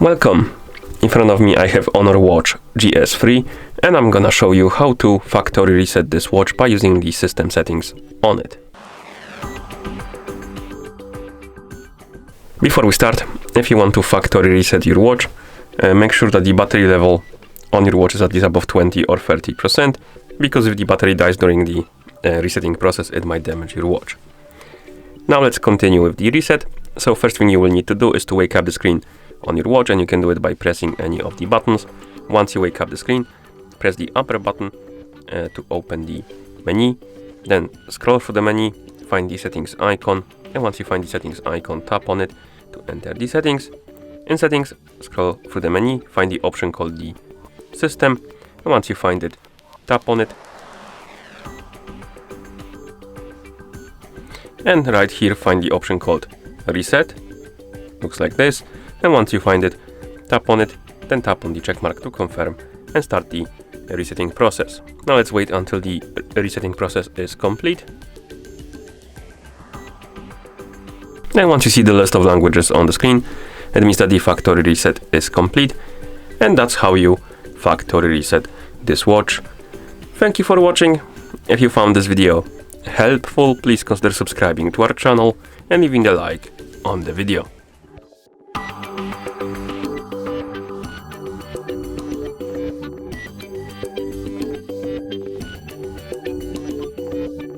Welcome! In front of me I have Honor Watch GS3 and I'm gonna show you how to factory reset this watch by using the system settings on it. Before we start, if you want to factory reset your watch, make sure that the battery level on your watch is at least above 20 or 30%, because if the battery dies during the resetting process, it might damage your watch. Now let's continue with the reset. So first thing you will need to do is to wake up the screen on your watch, and you can do it by pressing any of the buttons. Once you wake up the screen, press the upper button to open the menu, then scroll through the menu, find the settings icon, and once you find the settings icon, tap on it to enter the settings. In settings, scroll through the menu, find the option called the system, and once you find it, tap on it. And right here, find the option called reset. Looks like this. And once you find it, tap on it, then tap on the check mark to confirm and start the resetting process. Now let's wait until the resetting process is complete. And once you see the list of languages on the screen, it means that the factory reset is complete. And that's how you factory reset this watch. Thank you for watching. If you found this video helpful, please consider subscribing to our channel and leaving a like on the video.